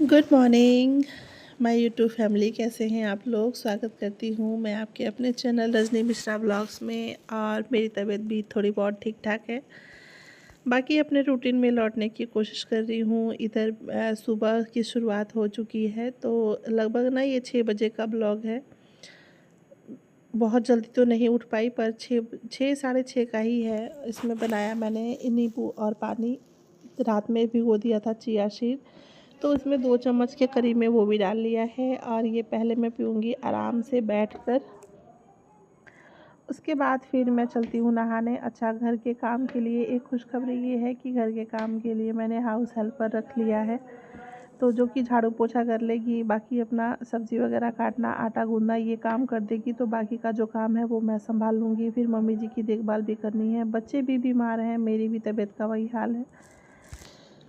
Good morning my YouTube family, कैसे हैं आप लोग। स्वागत करती हूँ मैं आपके अपने चैनल रजनी मिश्रा ब्लॉग्स में। और मेरी तबीयत भी थोड़ी बहुत ठीक ठाक है। बाकी अपने रूटीन में लौटने की कोशिश कर रही हूँ। इधर सुबह की शुरुआत हो चुकी है, तो लगभग ना ये 6 बजे का ब्लॉग है। बहुत जल्दी तो नहीं उठ पाई, पर 6 साढ़े 6 का ही है। इसमें बनाया मैंने नींबू और पानी, रात में भिगो दिया था चिया सीड, तो इसमें 2 चम्मच के करीब में वो भी डाल लिया है। और ये पहले मैं पीऊँगी आराम से बैठकर। उसके बाद फिर मैं चलती हूँ नहाने। अच्छा, घर के काम के लिए एक खुशखबरी ये है कि घर के काम के लिए मैंने हाउस हेल्पर रख लिया है, तो जो कि झाड़ू पोछा कर लेगी, बाकी अपना सब्ज़ी वगैरह काटना, आटा गूँथना ये काम कर देगी। तो बाकी का जो काम है वो मैं संभाल लूँगी। फिर मम्मी जी की देखभाल भी करनी है, बच्चे भी बीमार हैं, मेरी भी तबीयत का वही हाल है,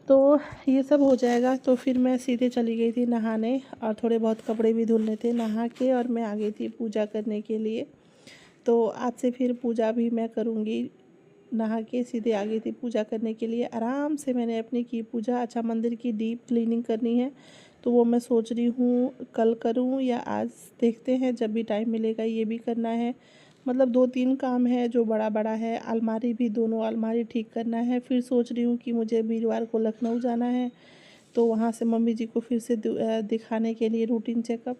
तो ये सब हो जाएगा। तो फिर मैं सीधे चली गई थी नहाने, और थोड़े बहुत कपड़े भी धुलने थे। नहा के और मैं आ गई थी पूजा करने के लिए। तो आज से फिर पूजा भी मैं करूँगी। नहा के सीधे आ गई थी पूजा करने के लिए। आराम से मैंने अपनी की पूजा। अच्छा, मंदिर की डीप क्लीनिंग करनी है, तो वो मैं सोच रही हूँ कल करूँ या आज, देखते हैं, जब भी टाइम मिलेगा ये भी करना है। मतलब 2-3 काम है जो बड़ा बड़ा है। अलमारी भी, दोनों अलमारी ठीक करना है। फिर सोच रही हूँ कि मुझे वीरवार को लखनऊ जाना है, तो वहाँ से मम्मी जी को फिर से दिखाने के लिए रूटीन चेकअप।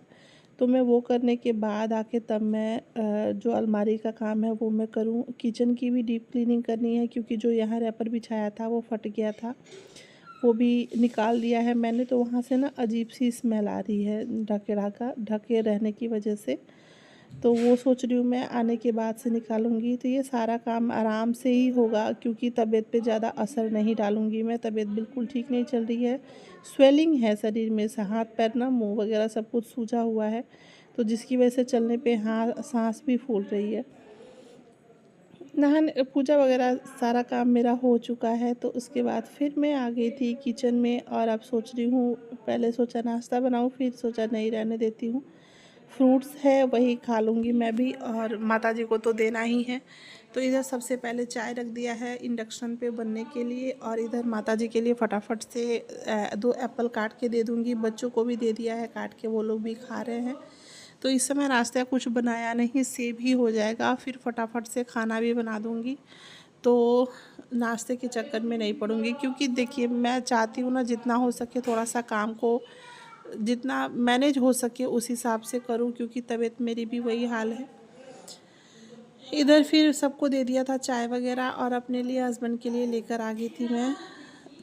तो मैं वो करने के बाद आके तब मैं जो अलमारी का काम है वो मैं करूँ। किचन की भी डीप क्लीनिंग करनी है, क्योंकि जो यहाँ रैपर बिछाया था वो फट गया था, वो भी निकाल दिया है मैंने। तो वहाँ से ना अजीब सी स्मेल आ रही है ढके रहने की वजह से। तो वो सोच रही हूँ मैं आने के बाद से निकालूंगी। तो ये सारा काम आराम से ही होगा, क्योंकि तबीयत पे ज़्यादा असर नहीं डालूंगी मैं। तबीयत बिल्कुल ठीक नहीं चल रही है, स्वेलिंग है शरीर में से, हाथ पैर ना, मुंह वगैरह सब कुछ सूजा हुआ है, तो जिसकी वजह से चलने पे हाँ सांस भी फूल रही है। नहाने पूजा वगैरह सारा काम मेरा हो चुका है। तो उसके बाद फिर मैं आ गई थी किचन में, और अब सोच रही हूँ, पहले सोचा नाश्ता बनाऊँ, फिर सोचा नहीं, रहने देती हूँ। फ्रूट्स है वही खा लूँगी मैं भी, और माता जी को तो देना ही है। तो इधर सबसे पहले चाय रख दिया है इंडक्शन पे बनने के लिए, और इधर माता जी के लिए फटाफट से 2 एप्पल काट के दे दूँगी। बच्चों को भी दे दिया है काट के, वो लोग भी खा रहे हैं। तो इस समय नाश्ता कुछ बनाया नहीं, सेब ही हो जाएगा, फिर फटाफट से खाना भी बना दूँगी। तो नाश्ते के चक्कर में नहीं पड़ूँगी, क्योंकि देखिए मैं चाहती हूँ ना जितना हो सके थोड़ा सा काम को जितना मैनेज हो सके उस हिसाब से करूँ, क्योंकि तबीयत मेरी भी वही हाल है। इधर फिर सबको दे दिया था चाय वगैरह, और अपने लिए, हस्बैंड के लिए लेकर आ गई थी मैं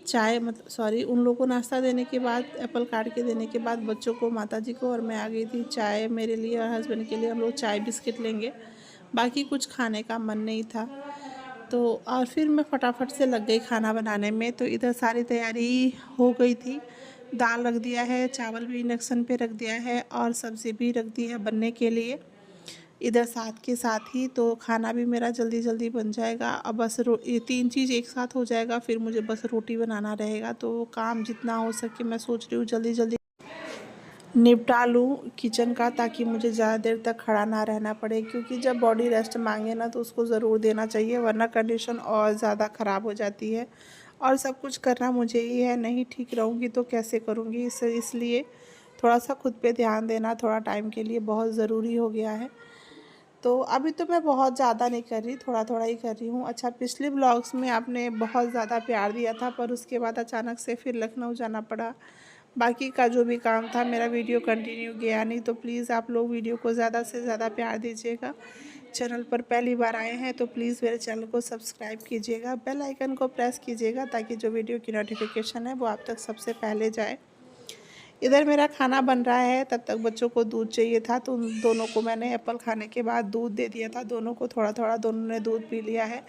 चाय, मतलब सॉरी, उन लोगों को नाश्ता देने के बाद, एप्पल काट के देने के बाद बच्चों को, माता जी को, और मैं आ गई थी चाय मेरे लिए और हस्बैंड के लिए। हम लोग चाय बिस्किट लेंगे, बाकी कुछ खाने का मन नहीं था। तो और फिर मैं फटाफट से लग गई खाना बनाने में। तो इधर सारी तैयारी हो गई थी। दाल रख दिया है, चावल भी इंडक्शन पे रख दिया है, और सब्ज़ी भी रख दी है बनने के लिए इधर साथ के साथ ही। तो खाना भी मेरा जल्दी जल्दी बन जाएगा। अब बस ये 3 चीज़ एक साथ हो जाएगा, फिर मुझे बस रोटी बनाना रहेगा। तो काम जितना हो सके मैं सोच रही हूँ जल्दी जल्दी निपटा लूँ किचन का, ताकि मुझे ज़्यादा देर तक खड़ा ना रहना पड़े, क्योंकि जब बॉडी रेस्ट मांगे ना तो उसको ज़रूर देना चाहिए, वरना कंडीशन और ज़्यादा ख़राब हो जाती है। और सब कुछ करना मुझे ही है, नहीं ठीक रहूँगी तो कैसे करूँगी। इसलिए थोड़ा सा खुद पे ध्यान देना थोड़ा टाइम के लिए बहुत ज़रूरी हो गया है। तो अभी तो मैं बहुत ज़्यादा नहीं कर रही, थोड़ा थोड़ा ही कर रही हूँ। अच्छा, पिछले ब्लॉग्स में आपने बहुत ज़्यादा प्यार दिया था, पर उसके बाद अचानक से फिर लखनऊ जाना पड़ा। बाकी का जो भी काम था, मेरा वीडियो कंटिन्यू गया नहीं। तो प्लीज़ आप लोग वीडियो को ज़्यादा से ज़्यादा प्यार दीजिएगा। चैनल पर पहली बार आए हैं तो प्लीज़ मेरे चैनल को सब्सक्राइब कीजिएगा, बेल आइकन को प्रेस कीजिएगा, ताकि जो वीडियो की नोटिफिकेशन है वो आप तक सबसे पहले जाए। इधर मेरा खाना बन रहा है, तब तक बच्चों को दूध चाहिए था, तो उन दोनों को मैंने एप्पल खाने के बाद दूध दे दिया था। दोनों को थोड़ा थोड़ा, दोनों ने दूध पी लिया है।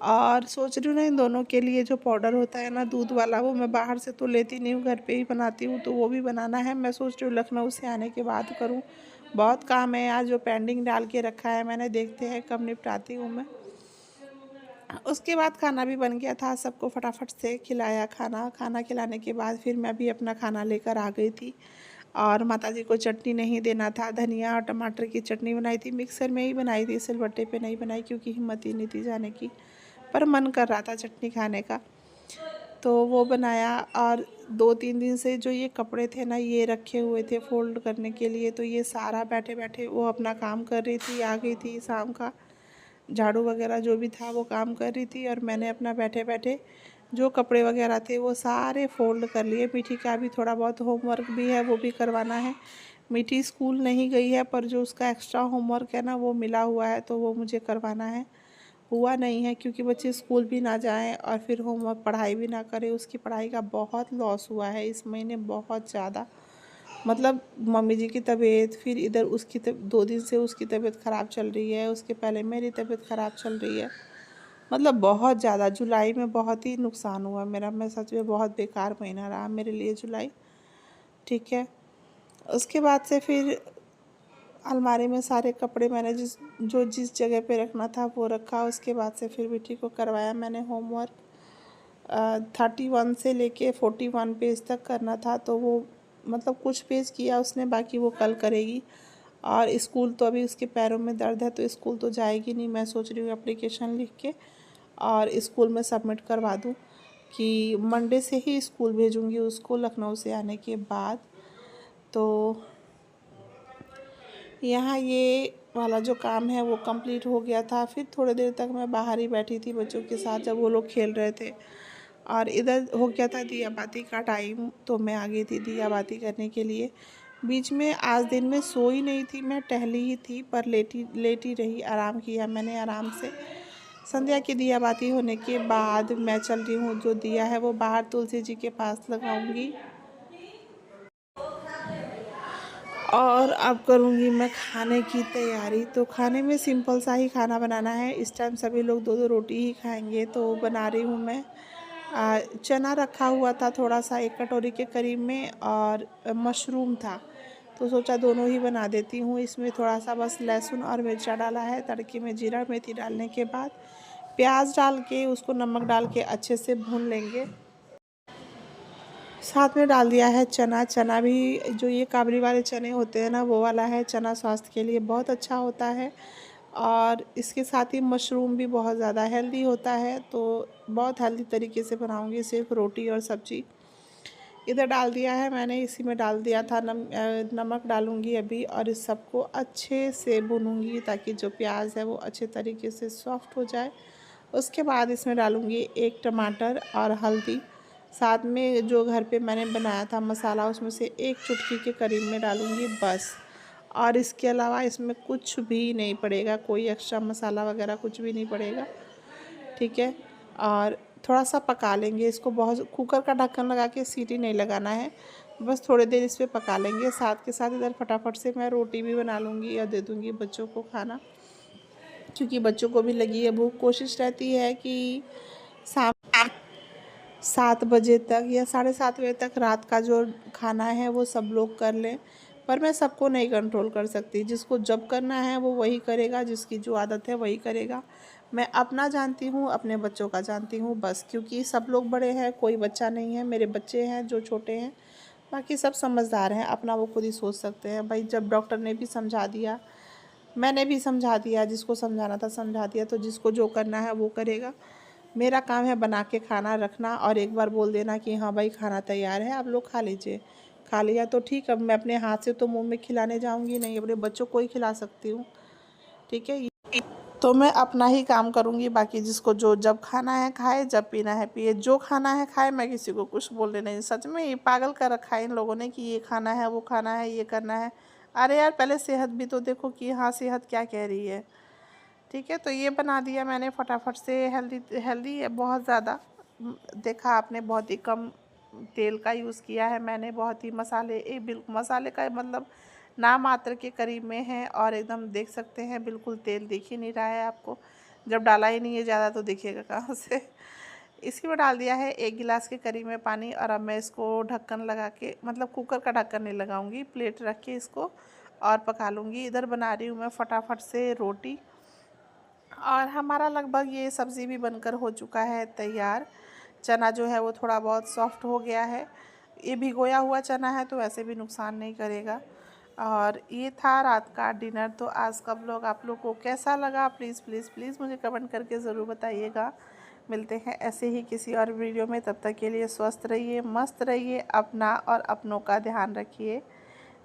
और सोच रही हूँ ना, इन दोनों के लिए जो पाउडर होता है ना दूध वाला, वो मैं बाहर से तो लेती नहीं हूँ, घर पे ही बनाती हूँ, तो वो भी बनाना है। मैं सोच रही हूँ लखनऊ से आने के बाद करूँ। बहुत काम है यार जो पेंडिंग डाल के रखा है मैंने, देखते हैं कब निपटाती हूँ मैं। उसके बाद खाना भी बन गया था, सबको फटाफट से खिलाया खाना। खाना खिलाने के बाद फिर मैं भी अपना खाना लेकर आ गई थी। और माताजी को चटनी नहीं देना था, धनिया और टमाटर की चटनी बनाई थी, मिक्सर में ही बनाई थी, सिलबट्टे पे नहीं बनाई, क्योंकि हिम्मत ही नहीं थी जाने की, पर मन कर रहा था चटनी खाने का, तो वो बनाया। और 2-3 दिन से जो ये कपड़े थे ना, ये रखे हुए थे फ़ोल्ड करने के लिए, तो ये सारा बैठे-बैठे वो अपना काम कर रही थी। आ गई थी शाम का, झाड़ू वगैरह जो भी था वो काम कर रही थी, और मैंने अपना बैठे-बैठे जो कपड़े वगैरह थे वो सारे फ़ोल्ड कर लिए। मीठी का भी थोड़ा बहुत होमवर्क भी है, वो भी करवाना है। मीठी स्कूल नहीं गई है, पर जो उसका एक्स्ट्रा होमवर्क है ना, वो मिला हुआ है, तो वो मुझे करवाना है। हुआ नहीं है, क्योंकि बच्चे स्कूल भी ना जाएं और फिर होमवर्क पढ़ाई भी ना करें। उसकी पढ़ाई का बहुत लॉस हुआ है इस महीने, बहुत ज़्यादा। मतलब मम्मी जी की तबीयत, फिर इधर उसकी 2 दिन से उसकी तबीयत ख़राब चल रही है, उसके पहले मेरी तबीयत ख़राब चल रही है। मतलब बहुत ज़्यादा जुलाई में बहुत ही नुकसान हुआ मेरा। मैं सच में बहुत बेकार महीना रहा मेरे लिए जुलाई। ठीक है, उसके बाद से फिर अलमारी में सारे कपड़े मैंने जिस जगह पे रखना था वो रखा। उसके बाद से फिर बेटी को करवाया मैंने होमवर्क। 31 से लेके 41 पेज तक करना था, तो वो मतलब कुछ पेज किया उसने, बाकी वो कल करेगी। और स्कूल तो अभी उसके पैरों में दर्द है, तो स्कूल तो जाएगी नहीं। मैं सोच रही हूँ एप्लीकेशन लिख के और स्कूल में सबमिट करवा दूँ कि मंडे से ही स्कूल भेजूँगी उसको, लखनऊ से आने के बाद। तो यहाँ ये वाला जो काम है वो कंप्लीट हो गया था। फिर थोड़ी देर तक मैं बाहर ही बैठी थी बच्चों के साथ, जब वो लोग खेल रहे थे, और इधर हो गया था दिया बाती का टाइम, तो मैं आ गई थी दिया बाती करने के लिए। बीच में आज दिन में सोई नहीं थी, मैं टहली ही थी, पर लेटी रही, आराम किया मैंने आराम से। संध्या की दिया बाती होने के बाद मैं चल रही हूँ, जो दिया है वो बाहर तुलसी जी के पास लगाऊंगी, और अब करूँगी मैं खाने की तैयारी। तो खाने में सिंपल सा ही खाना बनाना है। इस टाइम सभी लोग 2-2 रोटी ही खाएंगे, तो बना रही हूँ मैं। चना रखा हुआ था थोड़ा सा, 1 कटोरी के करीब में, और मशरूम था, तो सोचा दोनों ही बना देती हूँ। इसमें थोड़ा सा बस लहसुन और मिर्चा डाला है। तड़के में जीरा मेथी डालने के बाद प्याज डाल के उसको नमक डाल के अच्छे से भून लेंगे। साथ में डाल दिया है चना। चना भी जो ये काबली वाले चने होते हैं ना, वो वाला है। चना स्वास्थ्य के लिए बहुत अच्छा होता है, और इसके साथ ही मशरूम भी बहुत ज़्यादा हेल्दी होता है। तो बहुत हेल्दी तरीके से बनाऊंगी, सिर्फ रोटी और सब्जी। इधर डाल दिया है मैंने, इसी में डाल दिया था नमक डालूंगी अभी, और इस सबको अच्छे से भूनूंगी ताकि जो प्याज है वो अच्छे तरीके से सॉफ्ट हो जाए। उसके बाद इसमें डालूंगी 1 टमाटर और हल्दी। साथ में जो घर पे मैंने बनाया था मसाला, उसमें से 1 चुटकी के करीब में डालूंगी बस। और इसके अलावा इसमें कुछ भी नहीं पड़ेगा, कोई एक्स्ट्रा मसाला वगैरह कुछ भी नहीं पड़ेगा। ठीक है, और थोड़ा सा पका लेंगे इसको। बहुत कुकर का ढक्कन लगा के सीटी नहीं लगाना है, बस थोड़ी देर इस पर पका लेंगे। साथ के साथ इधर फटाफट से मैं रोटी भी बना लूँगी और दे दूँगी बच्चों को खाना, क्योंकि बच्चों को भी लगी है भूख। कोशिश रहती है कि शाम 7 बजे तक या 7:30 बजे तक रात का जो खाना है वो सब लोग कर लें, पर मैं सबको नहीं कंट्रोल कर सकती। जिसको जब करना है वो वही करेगा, जिसकी जो आदत है वही करेगा। मैं अपना जानती हूँ, अपने बच्चों का जानती हूँ बस, क्योंकि सब लोग बड़े हैं, कोई बच्चा नहीं है। मेरे बच्चे हैं जो छोटे हैं, बाकी सब समझदार हैं, अपना वो खुद ही सोच सकते हैं। भाई जब डॉक्टर ने भी समझा दिया, मैंने भी समझा दिया, जिसको समझाना था समझा दिया, तो जिसको जो करना है वो करेगा। मेरा काम है बना के खाना रखना, और एक बार बोल देना कि हाँ भाई खाना तैयार है, आप लोग खा लीजिए। खा लिया तो ठीक, अब मैं अपने हाथ से तो मुंह में खिलाने जाऊंगी नहीं, अपने बच्चों को ही खिला सकती हूँ। ठीक है, तो मैं अपना ही काम करूँगी, बाकी जिसको जो जब खाना है खाए, जब पीना है पिए, जो खाना है खाए। मैं किसी को कुछ बोलने नहीं। सच में ये पागल कर रखा है इन लोगों ने कि ये खाना है, वो खाना है, ये करना है। अरे यार पहले सेहत भी तो देखो कि हाँ सेहत क्या कह रही है। ठीक है, तो ये बना दिया मैंने फटाफट से। हेल्दी हेल्दी है बहुत ज़्यादा। देखा आपने, बहुत ही कम तेल का यूज़ किया है मैंने, बहुत ही बिल्कुल मसाले का मतलब ना मात्र के करीब में है, और एकदम देख सकते हैं बिल्कुल तेल दिख ही नहीं रहा है आपको। जब डाला ही नहीं है ज़्यादा तो दिखेगा कहाँ से। इसी में डाल दिया है 1 गिलास के करीब में पानी, और अब मैं इसको ढक्कन लगा के, मतलब कुकर का ढक्कन नहीं लगाऊंगी, प्लेट रख के इसको और पका लूँगी। इधर बना रही हूँ मैं फटाफट से रोटी, और हमारा लगभग ये सब्ज़ी भी बनकर हो चुका है तैयार। चना जो है वो थोड़ा बहुत सॉफ्ट हो गया है। ये भिगोया हुआ चना है तो वैसे भी नुकसान नहीं करेगा। और ये था रात का डिनर। तो आज का व्लॉग आप लोग को कैसा लगा, प्लीज़ प्लीज़ प्लीज़ मुझे कमेंट करके ज़रूर बताइएगा। मिलते हैं ऐसे ही किसी और वीडियो में। तब तक के लिए स्वस्थ रहिए, मस्त रहिए, अपना और अपनों का ध्यान रखिए।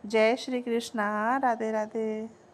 जय श्री कृष्णा, राधे राधे।